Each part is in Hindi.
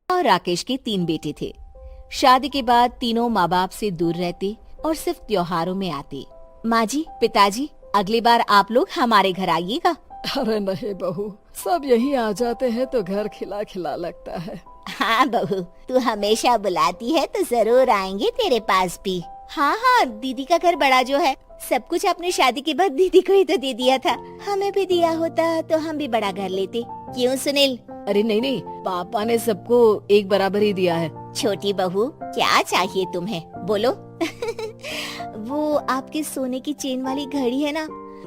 और राकेश के 3 बेटे थे। शादी के बाद तीनों माँ बाप से दूर रहते और सिर्फ त्योहारों में आते। माँ जी, पिताजी, अगली बार आप लोग हमारे घर आइएगा। अरे नहीं बहू, सब यहीं आ जाते हैं तो घर खिला खिला लगता है। हाँ बहू, तू हमेशा बुलाती है तो जरूर आएंगे तेरे पास भी। हाँ हाँ, दीदी का घर बड़ा जो है, सब कुछ आपने शादी के बाद दीदी को ही तो दे दिया था। हमें भी दिया होता तो हम भी बड़ा घर लेते। क्यों सुनील? अरे नहीं, पापा ने सबको एक बराबर ही दिया है। छोटी बहू, क्या चाहिए तुम्हें, बोलो। वो आपके सोने की चेन वाली घड़ी है ना,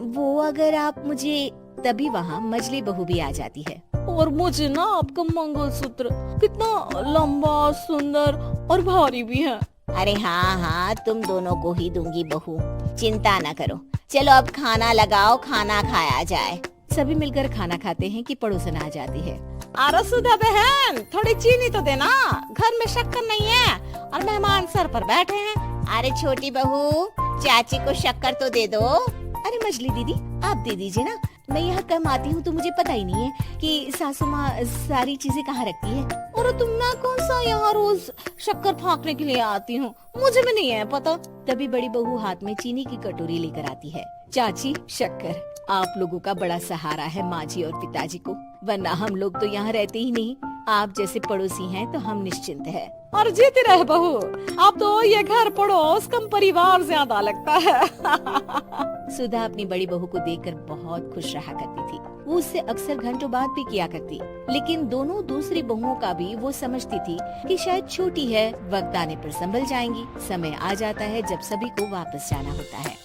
वो अगर आप मुझे, तभी वहाँ मजली बहू भी आ जाती है। और मुझे ना आपका मंगलसूत्र कितना लंबा, सुंदर और भारी भी है। अरे हाँ, तुम दोनों को ही दूंगी बहू, चिंता न करो। चलो अब खाना लगाओ, खाना खाया जाए। सभी मिलकर खाना खाते हैं कि पड़ोसन आ जाती है। अरे सुधा बहन, थोड़ी चीनी तो देना, घर में शक्कर नहीं है और मेहमान सर पर बैठे हैं। अरे छोटी बहू, चाची को शक्कर तो दे दो। अरे मछली दीदी, आप दे दीजिए ना, मैं यहाँ कम आती हूँ तो मुझे पता ही नहीं है कि सासू माँ सारी चीजें कहाँ रखती है। और तुम, मैं कौन सा यहाँ रोज शक्कर फाँकने के लिए आती हूँ, मुझे भी नहीं है पता। तभी बड़ी बहू हाथ में चीनी की कटोरी लेकर आती है। चाची, शक्कर आप लोगों का बड़ा सहारा है माँ जी और पिताजी को, वरना हम लोग तो यहाँ रहते ही नहीं। आप जैसे पड़ोसी हैं तो हम निश्चिंत है। और जीती रहे बहू, अब तो ये घर पड़ोस कम परिवार ज्यादा लगता है। सुधा अपनी बड़ी बहू को देखकर बहुत खुश रहा करती थी। वो उससे अक्सर घंटों बात भी किया करती, लेकिन दोनों दूसरी बहुओं का भी वो समझती थी कि शायद छोटी है, वक्त आने पर संभल जाएंगी। समय आ जाता है जब सभी को वापस जाना होता है।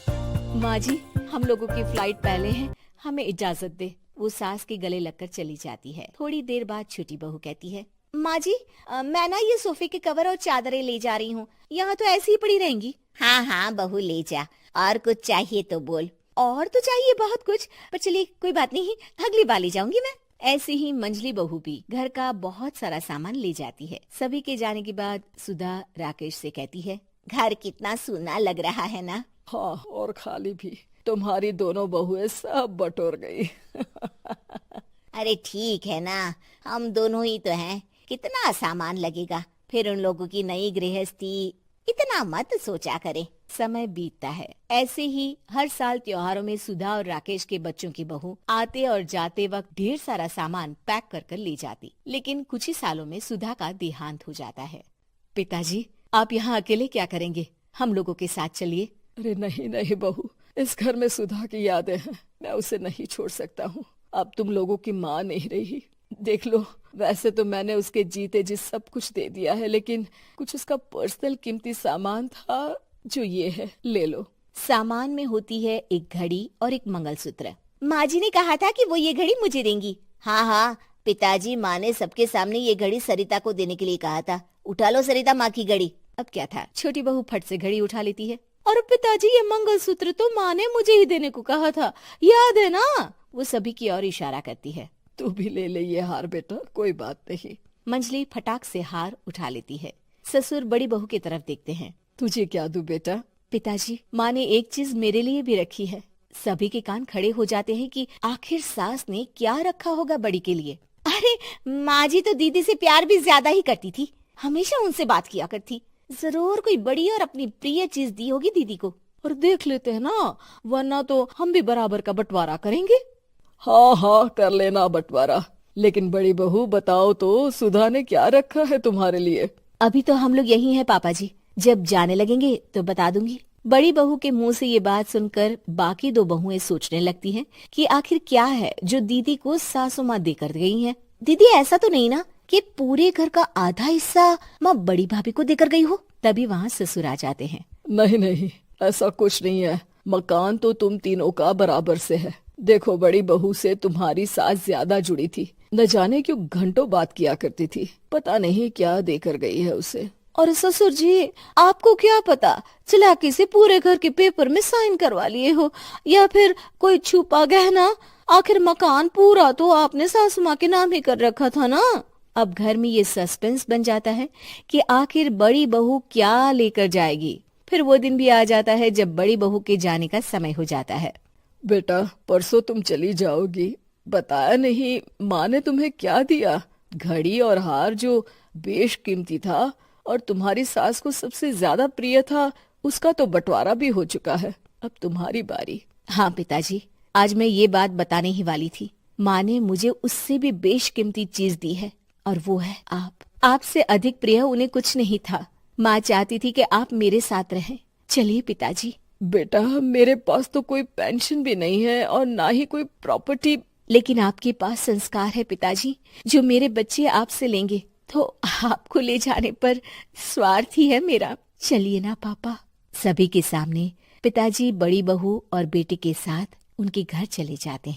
माँ जी, हम लोगों की फ्लाइट पहले है, हमें इजाजत दे। वो सास के गले लगकर चली जाती है। थोड़ी देर बाद छोटी बहू कहती है, माँ जी, मैं ना ये सोफे के कवर और चादरें ले जा रही हूँ, यहाँ तो ऐसी ही पड़ी रहेंगी। हाँ बहू, ले जा। और कुछ चाहिए तो बोल। और तो चाहिए बहुत कुछ, पर चलिए कोई बात नहीं, अगली बार ले जाऊंगी मैं। ऐसे ही मंजली बहू भी घर का बहुत सारा सामान ले जाती है। सभी के जाने के बाद सुधा राकेश से कहती है, घर कितना सूना लग रहा है ना। हाँ, और खाली भी। तुम्हारी दोनों बहुएं सब बटोर गई। अरे ठीक है ना, हम दोनों ही तो हैं, कितना सामान लगेगा। फिर उन लोगों की नई गृहस्थी, इतना मत सोचा करे। समय बीतता है। ऐसे ही हर साल त्योहारों में सुधा और राकेश के बच्चों की बहू आते और जाते वक्त ढेर सारा सामान पैक कर कर ले जाती। लेकिन कुछ ही सालों में सुधा का देहांत हो जाता है। पिताजी, आप यहाँ अकेले क्या करेंगे? हम लोगों के साथ चलिए। अरे नहीं बहू, इस घर में सुधा की यादें हैं, मैं उसे नहीं छोड़ सकता हूँ। अब तुम लोगों की माँ नहीं रही। देख लो, वैसे तो मैंने उसके जीते जी सब कुछ दे दिया है, लेकिन कुछ उसका पर्सनल कीमती सामान था जो ये है, ले लो। सामान में होती है एक घड़ी और एक मंगलसूत्र। माँ जी ने कहा था कि वो ये घड़ी मुझे देंगी। हाँ, पिताजी, माँ ने सबके सामने ये घड़ी सरिता को देने के लिए कहा था। उठा लो सरिता माँ की घड़ी। अब क्या था, छोटी बहू फट से घड़ी उठा लेती है। और पिताजी, ये मंगलसूत्र तो माँ ने मुझे ही देने को कहा था, याद है ना? वो सभी की ओर इशारा करती है। तू भी ले ले ये हार बेटा, कोई बात नहीं। मंजली फटाक से हार उठा लेती है। ससुर बड़ी बहू की तरफ देखते हैं। तुझे क्या दूं बेटा? पिताजी, माँ ने एक चीज मेरे लिए भी रखी है। सभी के कान खड़े हो जाते हैं कि आखिर सास ने क्या रखा होगा बड़ी के लिए। अरे माँ जी तो दीदी से प्यार भी ज्यादा ही करती थी, हमेशा उनसे बात किया करती। जरूर कोई बड़ी और अपनी प्रिय चीज दी होगी दीदी को। और देख लेते हैं ना, वरना तो हम भी बराबर का बंटवारा करेंगे। हाँ, कर लेना बंटवारा। लेकिन बड़ी बहू, बताओ तो, सुधा ने क्या रखा है तुम्हारे लिए? अभी तो हम लोग यही हैं पापा जी, जब जाने लगेंगे तो बता दूंगी। बड़ी बहू के मुंह से ये बात सुनकर बाकी दो बहुएं सोचने लगती हैं कि आखिर क्या है जो दीदी को सासू माँ देकर गई हैं। दीदी, ऐसा तो नहीं ना कि पूरे घर का आधा हिस्सा माँ बड़ी भाभी को देकर गई हो? तभी वहाँ ससुर आ जाते हैं। नहीं, ऐसा कुछ नहीं है। मकान तो तुम तीनों का बराबर से है। देखो, बड़ी बहू से तुम्हारी सास ज्यादा जुड़ी थी, न जाने क्यों घंटों बात किया करती थी। पता नहीं क्या देकर गई है उसे। और ससुर जी, आपको क्या पता, चालाकी से पूरे घर के पेपर में साइन करवा लिए हो, या फिर कोई छुपा गहना। आखिर मकान पूरा तो आपने सासू माँ के नाम ही कर रखा था ना। अब घर में ये सस्पेंस बन जाता है कि आखिर बड़ी बहू क्या लेकर जाएगी। फिर वो दिन भी आ जाता है जब बड़ी बहू के जाने का समय हो जाता है। बेटा, परसों तुम चली जाओगी, बताया नहीं माँ ने तुम्हें क्या दिया घड़ी और हार जो बेशकीमती था और तुम्हारी सास को सबसे ज्यादा प्रिय था, उसका तो बंटवारा भी हो चुका है। अब तुम्हारी बारी। हाँ पिताजी, आज मैं ये बात बताने ही वाली थी। माँ ने मुझे उससे भी बेशकीमती चीज दी है और वो है आप। आपसे अधिक प्रिय उन्हें कुछ नहीं था। माँ चाहती थी कि आप मेरे साथ रहें। चलिए पिताजी। बेटा, मेरे पास तो कोई पेंशन भी नहीं है और ना ही कोई प्रॉपर्टी। लेकिन आपके पास संस्कार है पिताजी, जो मेरे बच्चे आपसे लेंगे, तो आपको ले जाने पर स्वार्थ ही है मेरा। चलिए ना पापा। सभी के सामने पिताजी बड़ी बहू और बेटे के साथ उनके घर चले जाते हैं।